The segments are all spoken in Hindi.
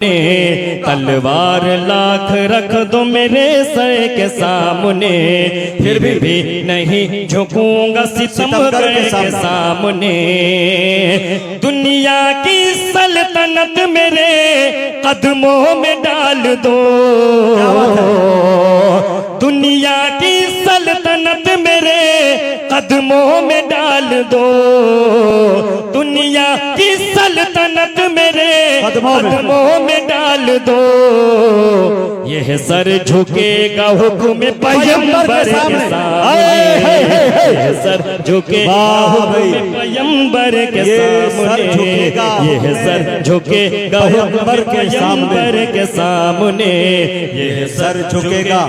तलवार लाख रख दो मेरे सर के सामने, फिर भी नहीं झुकूंगा सितमगर के सामने। दुनिया की सल्तनत मेरे कदमों में डाल दो, दुनिया की सल्तनत मेरे कदमों में डाल दो, दुनिया की सल्तनत मेरे कदमों में डाल दो। यह सर झुकेगा हुक्म पैगंबर के सामने, यह सर झुकेगा हुक्म पैगंबर के सामने, यह सर झुकेगा हुक्म पैगंबर के सामने, यह सर झुकेगा।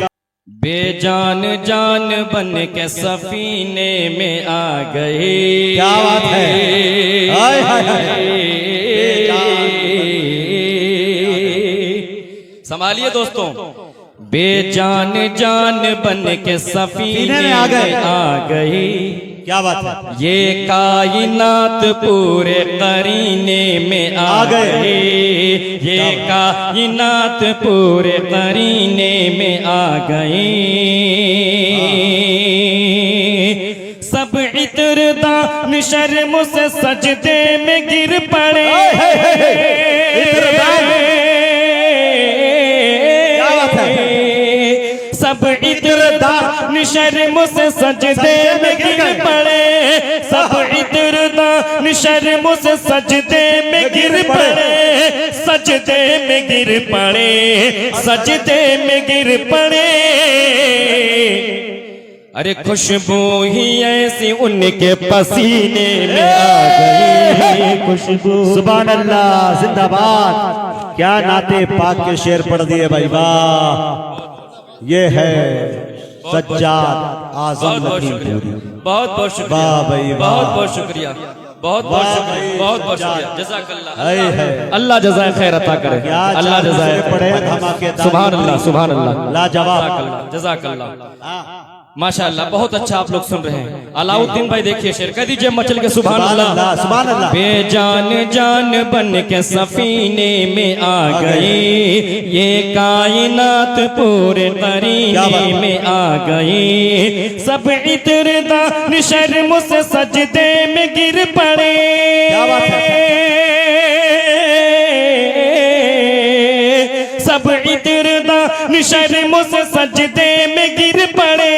बेजान जान बन के सफीने में आ गए, क्या बात है, हाय हाय हाय। संभालिए दोस्तों, बेजान जान बन के सफीने में आ गई, क्या बात है। ये कायनात पूरे करीने में आ गए, ये कायनात पूरे करीने में आ गए। सब इतरदान शर्म से सजदे में गिर पड़े, सब इतरदान शर्म से सजदे में गिर पड़े, सब इतरदान शर्म से सजदे में गिर पड़े, सजदे में गिर पड़े, सजदे में गिर पड़े। अरे खुशबू ही ऐसी उनके पसीने में आ गई, खुशबू। सुभान अल्लाह, जिंदाबाद। क्या नाते पाक के शेर पढ़ दिए भाई, वाह। ये है सज्जाद आजम लखीमपुरी। बहुत बहुत शुक्रिया, वाह भाई, बहुत बहुत शुक्रिया, बहुत बहुत शुक्रिया, बहुत बहुत शुक्रिया। जज़ाकल्लाह, अल्लाह जज़ाए खैर अता करे, अल्लाह जज़ाए पढ़े धमाकेदार। सुभान अल्लाह, सुभान अल्लाह, लाजवाब, जज़ाकल्लाह। माशाअल्लाह, बहुत अच्छा आप लोग सुन रहे हैं। अलाउद्दीन भाई देखिए शेर कह दीजिए मचल के सुभान अल्लाह, सुभान अल्लाह। बेजान जान बन के सफीने में आ गई, ये कायनात पूरे करीने में आ गई। सब इतरदान शर्म से सजदे में गिर पड़े, क्या बात है। सब इतरदान शर्म से सजदे में गिर पड़े,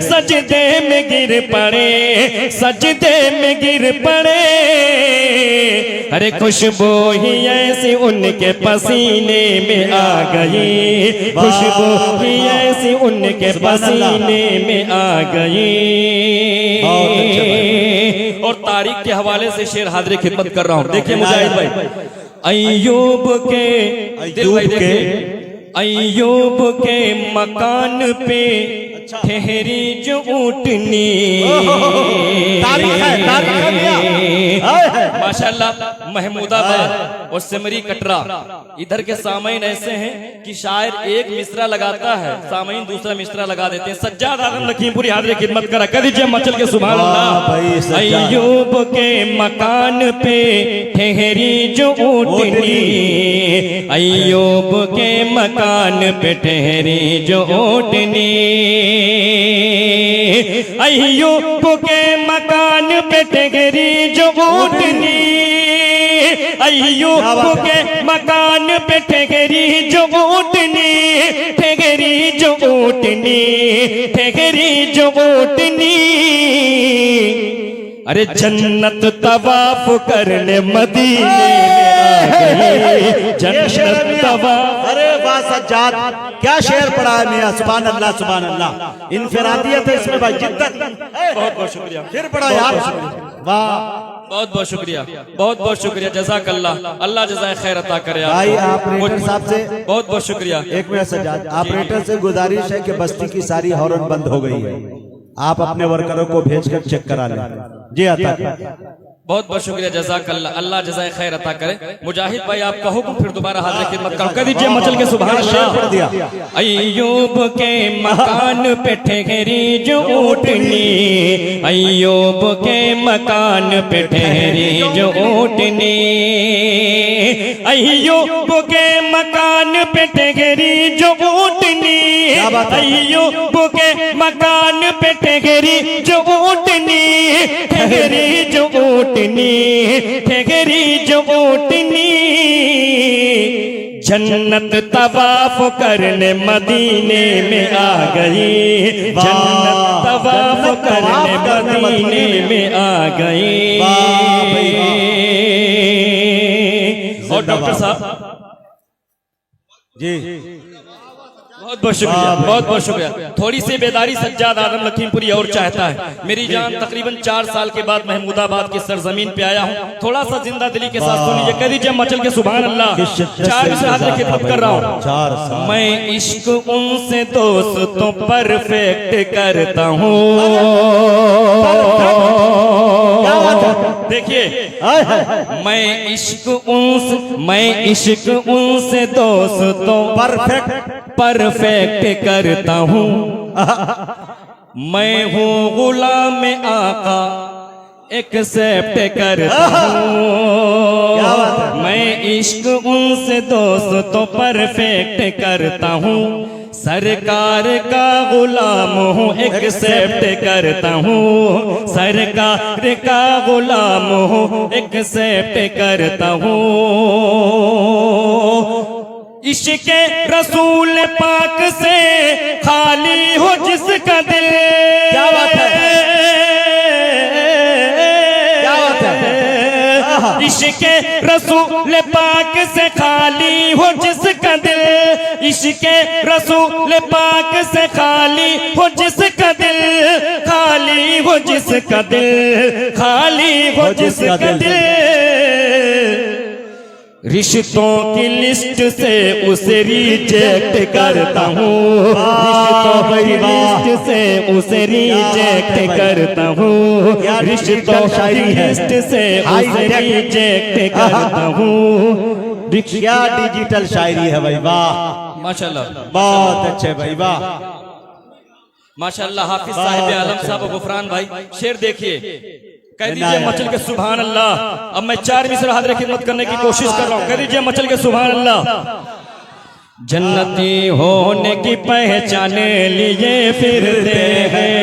सजदे में गिर पड़े, सजदे में गिर पड़े। अरे खुशबू ही ऐसी उनके पसीने में आ गई, खुशबू ही ऐसी उनके पसीने में आ गई। और तारीख के हवाले से शेर हाज़िर खिदमत कर रहा हूँ। देखिए मुजाहिद भाई, अय्यूब के अय्यूब के मकान पे ठहरी जो ऊँटनी, माशाल्लाह। महमूदाबाद और सिमरी कटरा, इधर के सामईन ऐसे हैं कि शायर एक मिसरा लगाता है, सामईन दूसरा मिसरा लगा देते हैं। सज्जाद आजम लखीमपुरी हाज़िर खिदमत करा, कर दीजिए मचल के सुभान अल्लाह। अय्यूब के मकान पे ठहरी जो ऊँटनी, अय्यूब के मकान पे ठहरी जो ऊँटनी, अय्यूब के मकान पे ठहरी जो ऊँटनी, अय्यूब के मकान पे ठहरी जो ऊँटनी, ठहरी जो ऊँटनी, ठहरी जो ऊँटनी। अरे जन्नत तवाफ करने मदीने में आ गई, जन्नत तवाफ। अरे वाह सज्जाद, क्या शेर पढ़ा है मियां, सुभान अल्लाह, सुभान अल्लाह। इनफिरादियत है इसमें भाई, जिद्दत। बहुत बहुत शुक्रिया, फिर पढ़ा यार, वाह। बहुत बहुत शुक्रिया, बहुत बहुत शुक्रिया, जज़ाकल्लाह, अल्लाह जज़ाए खैर अता करे भाई। ऑपरेटर साहब से बहुत बहुत शुक्रिया। एक मिनट सज्जाद, ऑपरेटर से गुजारिश है कि बस्ती की सारी हॉर्न बंद हो गई है, आप अपने वर्करों को भेजकर चेक करा लें। जी अता, बहुत बहुत शुक्रिया, जज़ाकल्लाह, अल्लाह जज़ाए खैर अता करे। मुजाहिद भाई आपका हुक्म फिर दोबारा हाज़िर खिदमत करो, कर दीजिए मचल के सुभान अल्लाह। अय्यूब के मकान पे ठहरी जो ऊँटनी, अय्यूब के मकान पे ठहरी जो ऊँटनी, अय्यूब के मकान पे ठहरी जो ऊँटनी, अय्यूब के मकान पे ठहरी जो ऊँटनी, ठहरी जो ऊँटनी, ठहरी जो ऊँटनी, जन्नत तवाफ करने मदीने में आ गई, जन्नत तवाफ करने मदीने में आ गई। और डॉक्टर साहब जी बहुत बहुत शुक्रिया, बहुत बहुत शुक्रिया। थोड़ी सी बेदारी सज्जाद आजम लखीमपुरी और चाहता है। मेरी जान तकरीबन 4 साल के बाद महमूदाबाद की सरजमीन पे आया हूँ, थोड़ा सा जिंदा दिली के साथ सुन लीजिए, कह दीजिए मचल के सुभान अल्लाह। 4 से हाथ खिदमत कर रहा हूँ। 4 साल मैं इश्क उनसे दोस्तों परफेक्ट करता हूँ। देखिए मैं इश्क उनसे दोस्तों परफेक्ट करता हूँ। मैं हूँ गुलाम आका एक्सेप्ट करता हूँ। मैं इश्क उनसे दोस्तों परफेक्ट करता हूँ। सरकार का गुलाम हूँ एक्सेप्ट करता हूँ। सरकार का गुलाम हूँ एक्सेप्ट करता हूँ। इश्क़ रसूल पाक से खाली हो जिसका दिल, क्या बात है, क्या बात है। इश्क़ रसूल पाक से खाली हो जिसका दिल, इश्क़ रसूल पाक से खाली हो जिसका दिल, खाली हो जिसका दिल, खाली हो जिसका दिल। रिश्तों की लिस्ट से उसे रिजेक्ट करता हूँ, रिश्तों की लिस्ट से उसे रिजेक्ट करता हूँ, रिश्तों की लिस्ट से उसे रिजेक्ट करता हूँ। क्या डिजिटल शायरी है भाई, वाह माशाल्लाह, बहुत अच्छे भाई, वाह माशाल्लाह। हाफिज साहिब आलम साहब गुफरान भाई शेर देखिए, कह दीजिए मचल के सुभान अल्लाह। अब मैं 4 मिसरा हाजिर खिदमत करने की कोशिश कर रहा हूँ, कह दीजिए मचल के सुभान अल्लाह। जन्नती होने की पहचान लिए फिरते हैं।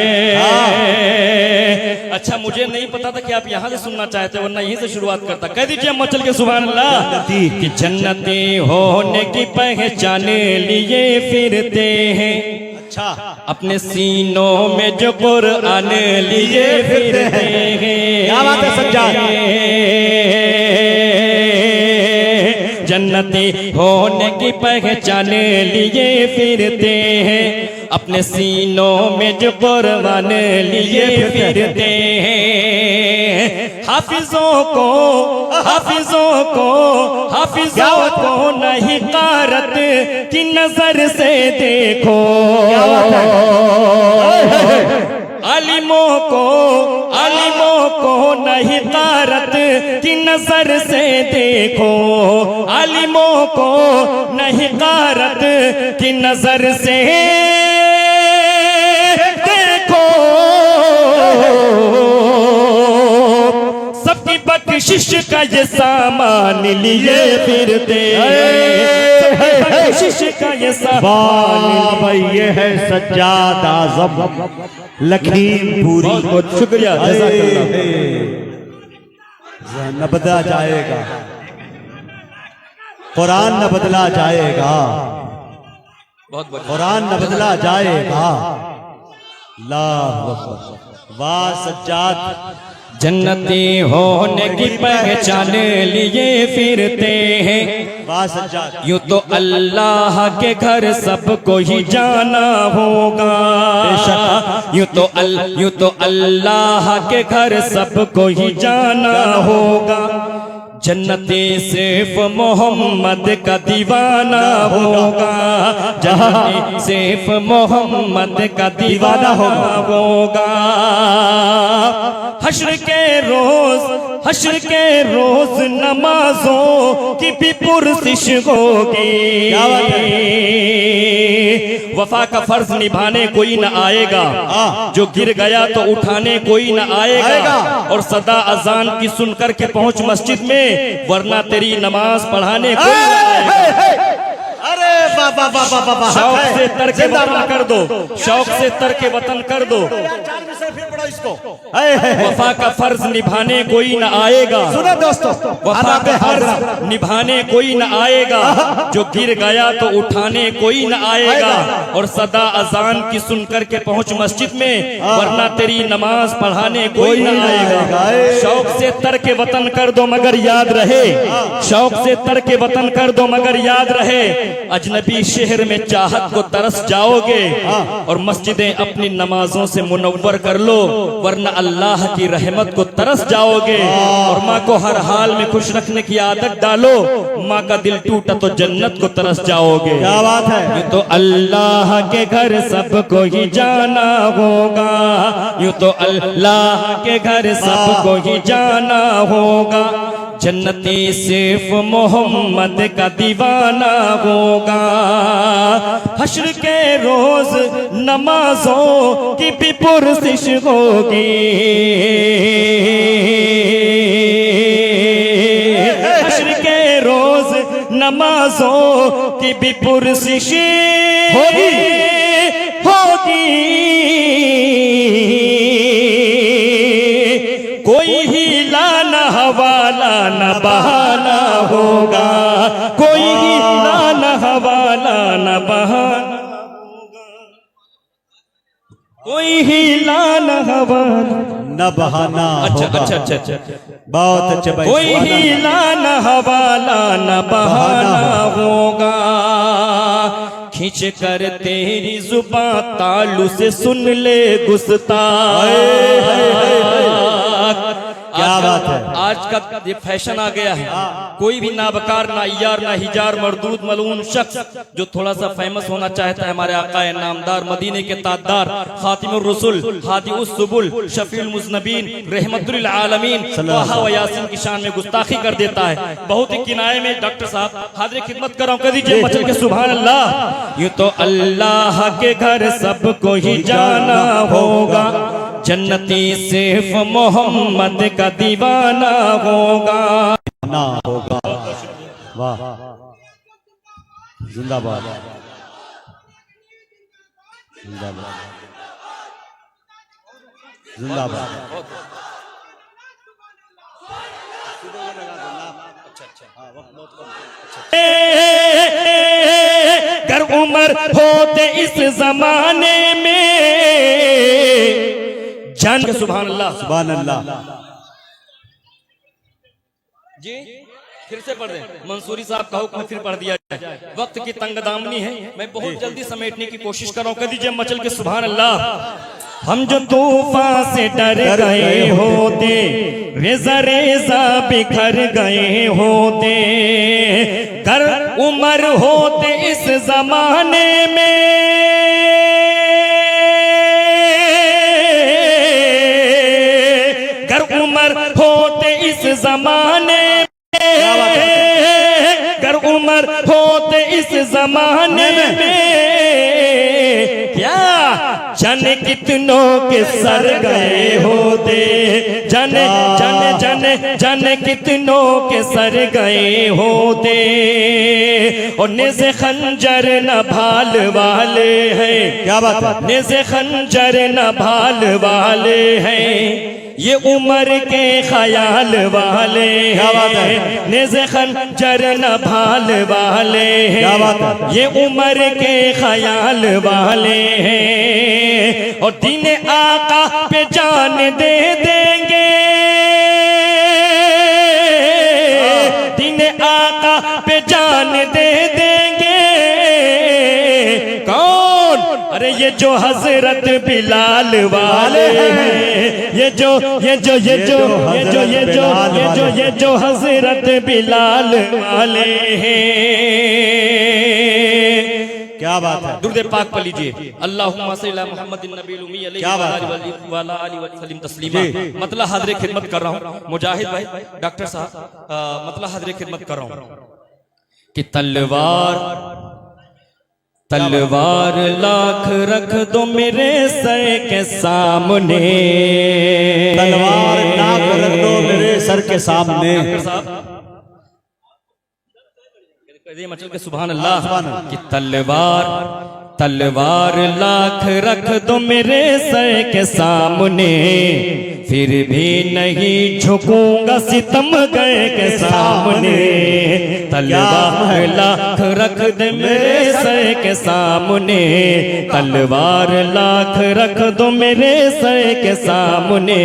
अच्छा मुझे नहीं पता था कि आप यहाँ से सुनना चाहते हो, वरना यहीं से शुरुआत करता। कह दीजिए मचल के सुभान अल्लाह कि जन्नती होने की पहचान लिए फिरते हैं। अच्छा अपने सीनों में जो कुरान लिए फिरते हैं। क्या बात है सज्जाद। जन्नती होने की पहचान लिए फिरते हैं, अपने सीनों में जो कुरान लिए फिरते हैं। हाफिजों को नहीं कारत की नजर से देखो, आलिमों को नहीं कारत की नजर से देखो, आलिमों को नहीं कारत की नजर से देखो। सबकी बख्शिश का ये सामान लिए फिरते, बख्शिश का ये सामान। भाई ये है सज्जाद आजम लखीमपुरी। बहुत बहुत शुक्रिया, न बदला जाएगा कुरान, न बदला जाएगा कुरान, न बदला जाएगा। वाह सज्जाद। जन्नती होने की पहचान लिए फिरते हैं। वाह सज्जाद। यूं तो अल्लाह के घर सबको ही जाना होगा, यूं तो अल्लाह के घर सबको ही जाना होगा। जन्नती सिर्फ मोहम्मद का दीवाना होगा, जन्नती सिर्फ मोहम्मद का दीवाना होगा। हश्र के रोज नमाजों की भी पुरसिश होगी। वफा का फर्ज निभाने कोई न आएगा, जो गिर गया तो उठाने कोई न आएगा। और सदा अजान की सुनकर के पहुंच मस्जिद में, वरना तेरी नमाज पढ़ाने कोई न आएगा। वाह वाह वाह वाह वाह, शौक है। से तर्क वतन कर दो, शौक से तर्क वतन कर दो। चार में से फिर पढ़ो इसको। है, है। वफा का फर्ज निभाने कोई न आएगा, सुनो दोस्तों, वफा का फर्ज निभाने कोई न आएगा, जो गिर गया तो उठाने कोई न आएगा। और सदा अजान की सुनकर के पहुंच मस्जिद में, वरना तेरी नमाज पढ़ाने कोई न आएगा। शौक से तर्क वतन कर दो मगर याद रहे, शौक से तर्क वतन कर दो मगर याद रहे, अजनबी शहर में चाहत को तरस जाओगे। और मस्जिदें अपनी नमाजों से मुनव्वर कर लो, वरना अल्लाह की रहमत को तरस जाओगे। और माँ को हर हाल में खुश रखने की आदत डालो, माँ का दिल टूटा तो जन्नत को तरस जाओगे। क्या बात है। यूं तो अल्लाह के घर सबको ही जाना होगा, यूं तो अल्लाह के घर सबको ही जाना होगा, जन्नती सिर्फ मोहम्मद का दीवाना होगा। हश्र के रोज नमाजों की भी पुरसिश होगी, हश्र के रोज नमाजों की भी पुरसिश होगी होगी। कोई हीला न हवाला न बहाना होगा, कोई हीला न हवाला न बहाना होगा, कोई हीला न हवाला न बहाना अच्छा होगा। अच्छा अच्छा अच्छा, बहुत अच्छे भाई। कोई हीला न हवाला न बहाना होगा, खींच कर तेरी जुबां तालू से सुन ले गुस्ताख। क्या बात है। आज का ये फैशन आ गया है, कोई भी नाबकार ना यार ना हिजार मरदूद मलून शख्स जो थोड़ा सा फेमस होना चाहता है, हमारे आका नामदार मदीने के ताजदार खातिमुर रसूल हादी उस सुबुल शफीउल मुज़नबीन रहमतुल आलमीन तहा व यासीन की शान में गुस्ताखी कर देता है। बहुत ही किनाए में डॉक्टर साहब हाजिर खिदमत कर रहा हूं, कर दीजिए मचल के सुभान अल्लाह। यूं तो अल्लाह के घर सबको ही जाना होगा, जन्नती सिर्फ मोहम्मद का दीवाना होगा ना होगा। वाह, जिंदाबाद जिंदाबाद जिंदाबाद। गर उमर होते इस जमाने में जान के सुभान अल्लाह सुभान अल्लाह। जी फिर से पढ़ दें, मंसूरी साहब का हुक्म फिर पढ़ दिया जाए, वक्त की तंगदामनी है, मैं बहुत जल्दी समेटने की कोशिश कर रहा हूं, कर दीजिए मचल के सुभान अल्लाह। हम जो तूफान से डर गए होते, रेजा रेजा बिखर गए होते, कर उमर होते इस जमाने में, कर उमर होते इस जमाने में, कर उमर होते इस जमाने में, क्या जाने कितनों के सर गए होते, जाने जाने जाने जाने कितनों के सर गए होते, और नेज़े खंजर न भाल वाले हैं। क्या बात है। नेज़े खंजर न भाल वाले हैं, ये उम्र के ख्याल वाले हैं, नेज़े खंजर न भाल वाले हैं, ये उम्र के ख्याल वाले हैं, और दीन आका पे जान दे देंगे, दीन आका पे जान दे देंगे। कौन? अरे ये जो हजरत बिलाल वाले हैं, ये जो हजरत बिलाल वाले हैं। क्या बात है। दुरूद पाक पढ़ लीजिए, अल्लाहुम्मा सल्ली अला मुहम्मदिन नबील उम्मी अलैहि क्या बात व अला आलिहि व सल्लिम तस्लीमा। मतलब हाज़िर खिदमत कर रहा हूँ मुजाहिद भाई, डॉक्टर साहब, मतलब हाज़िर खिदमत कर रहा हूँ कि तलवार लाख रख दो मेरे सर के सामने, तलवार लाख रख दो मेरे सर के सामने। कह मचल के सुभान अल्लाह कि तलवार तलवार लाख रख दो मेरे सर के सामने, फिर भी नहीं झुकूंगा सितम गए के सामने। तलवार लाख रख दे मेरे सर के सामने, तलवार लाख रख दो मेरे सर के सामने,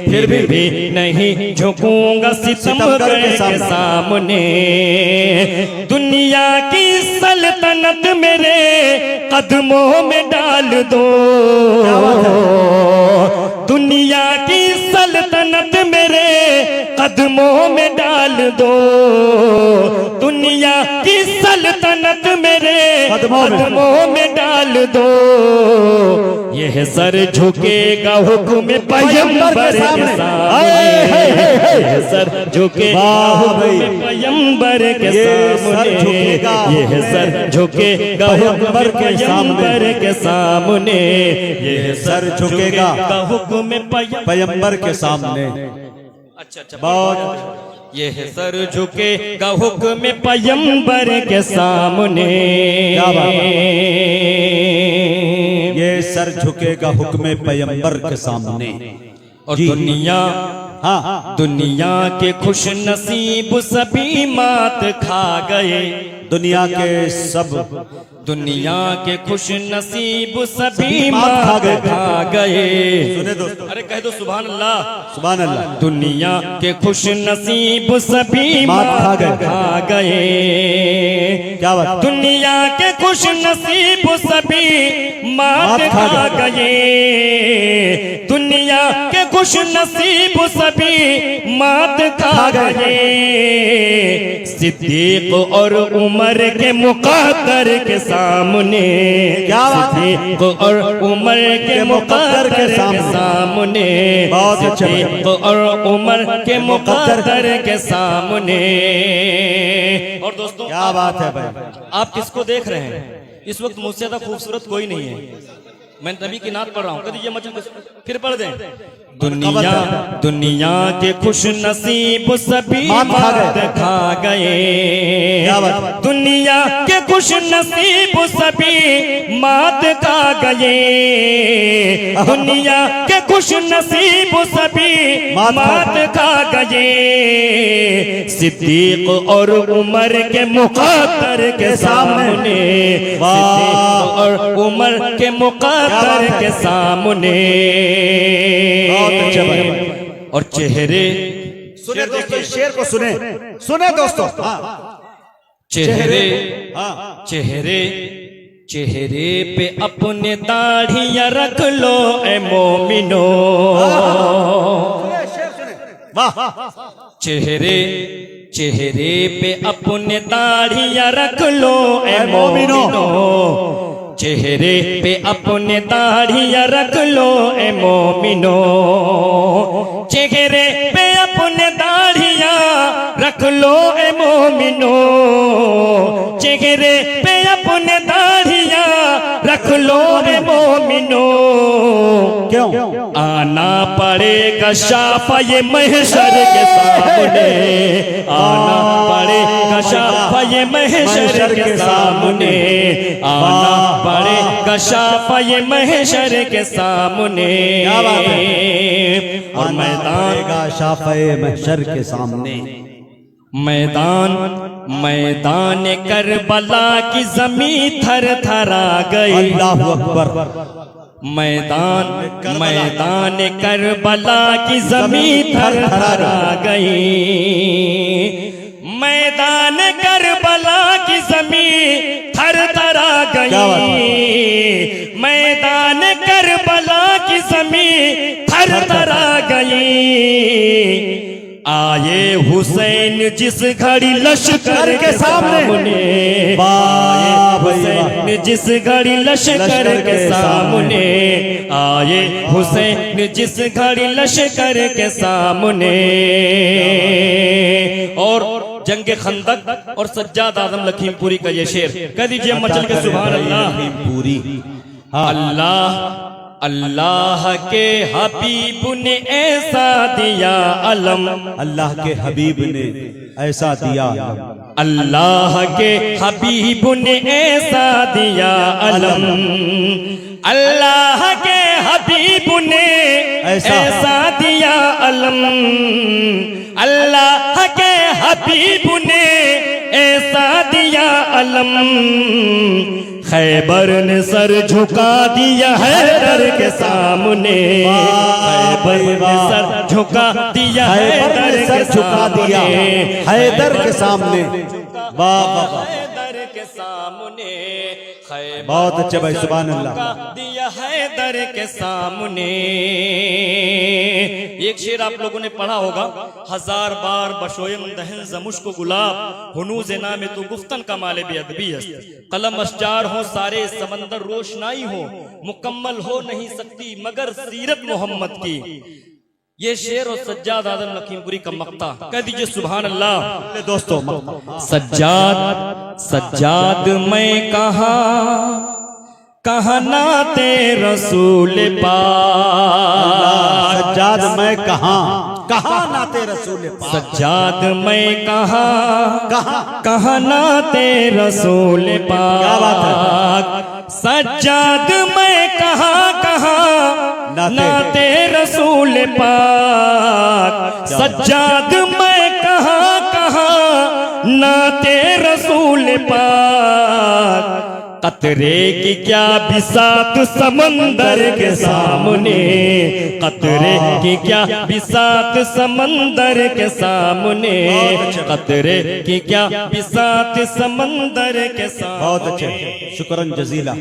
फिर भी नहीं झुकूंगा सितम गए के सामने। दुनिया की सल्तनत मेरे कदमों में डाल दो, दुनिया की सल्तनत मेरे कदमों में डाल दो, दुनिया की सल्तनत मेरे कदमों में डाल दो। यह सर झुकेगा हुक्म पैगंबर के सामने, यह सर झुकेगा हुक्म पैगंबर के सामने, यह सर झुकेगा हुक्म पैगंबर के सामने, यह सर झुकेगा हुक्म पैगंबर के सामने। अच्छा बहुत यह सर झुकेगा हुक्म पैगंबर के सामने, ये सर झुकेगा हुक्म पैगंबर के सामने। और दुनिया दुनिया के खुश नसीब सभी मात खा गए, दुनिया के सब दुनिया के खुश नसीब सभी मात खा गए। सुने दोस्तों, अरे कह दो सुभान अल्लाह, सुभान अल्लाह। दुनिया के खुश नसीब सभी मात खा गए। क्या बात? दुनिया के खुश नसीब सभी मात खा गए, दुनिया के खुश नसीब सभी मात खा गए। सिद्दीक और उमर के मुक़द्दर के सामने, सिद्दीक और उमर के मुक़द्दर के सामने, सिद्दीक और उमर के मुक़द्दर के सामने। और दोस्तों क्या बात है भाई, आप किसको देख रहे हैं? इस वक्त मुझसे ज्यादा खूबसूरत कोई नहीं है। मैं नबी की नात पढ़ रहा हूँ, कह दीजिए मचल फिर पढ़ दें। दुनिया दुनिया के खुश नसीब सभी मात खा गए, दुनिया के खुश नसीब सभी मात खा गए, दुनिया के खुश नसीब सभी मात खा गए। सिद्दीक और उमर के मुक़द्दर के सामने, सिद्दीक और उमर के मुक़द्दर के सामने। और चेहरे सुने दोस्तों, शेर को सुने, सुने दोस्तों। चेहरे चेहरे चेहरे पे अपने दाढ़ियां रख लो ए मोमिनो, चेहरे चेहरे पे अपने दाढ़ियां रख लो ए मोमिनो, चेहरे पे अपने दाढ़ियां रख लो ए मोमिनो, चेहरे पे अपने दाढ़ियां रख लो ए मोमिनो, चेहरे पे अपने दाढ़ियां रख लो ए मोमिनो। क्यों? आना पड़ेगा शाफ़ए महशर के सामने, आना पड़ेगा शाफ़ए महशर के सामने, आना पड़ेगा शाफ़ए महशर के सामने। और मैदान शाफ़ए महशर के सामने, मैदान मैदान करबला की ज़मीं थर थरा गई। अल्लाहु अकबर। मैदान मैदान करबला की ज़मीं थर थरा गई, मैदान करबला की ज़मीं थर थरा गई, मैदान करबला की ज़मीं थर थरा गई। आए हुसैन जिस घड़ी लश्कर के सामने, आए हुसैन जिस घड़ी लश्कर के सामने, आए हुसैन जिस घड़ी लश्कर के सामने। और जंग खंदक और सज्जाद आजम लखीमपुरी का ये शेर कह दीजिए मचल के सुभान अल्लाह। पूरी अल्लाह अल्लाह के हबीब ने ऐसा दिया अलम, अल्लाह के हबीब ने ऐसा दिया अल्लाह के हबीब ने ऐसा दिया अलम, अल्लाह के हबीब ने ऐसा दिया अलम, अल्लाह के हबीब ने ऐसा दिया अलम, खैबर ने सर झुका दिया हैदर के सामने, खैबर ने सर झुका दिया हैदर के सामने, हैदर के सामने। वाह वाह, हैदर के सामने, खैबर बहुत अच्छे भाई, सुभान अल्लाह। दिया हैदर के सामने। एक शेर आप लोगों ने पढ़ा होगा, हजार बार बशोयम दहन जमुश को गुलाब, हुनूज नाम तो गुफ्तन कमाले बेअदबी कलम अशजार हो सारे समंदर रोशनाई हो, मुकम्मल हो नहीं सकती मगर सीरत मोहम्मद की। ये शेर और सज्जाद आदम लखीमपुरी का मक्ता, कह दीजिए सुभान अल्लाह। दोस्तों, सज्जाद सज्जाद मैं कहाँ नाते रसूल पाक, सज्जाद मैं कहाँ नाते रसूल पाक, सज्जाद मैं कहाँ नाते रसूल पाक, क्या बात है। सज्जाद मैं कहाँ नाते रसूल पाक, सज्जाद मैं कहाँ नाते रसूल पाक, कतरे की क्या बिसात समंदर के सामने, कतरे की क्या बिसात समंदर के सामने, कतरे की क्या बिसात समंदर के सामने। बहुत अच्छे, शुक्रन जजीला।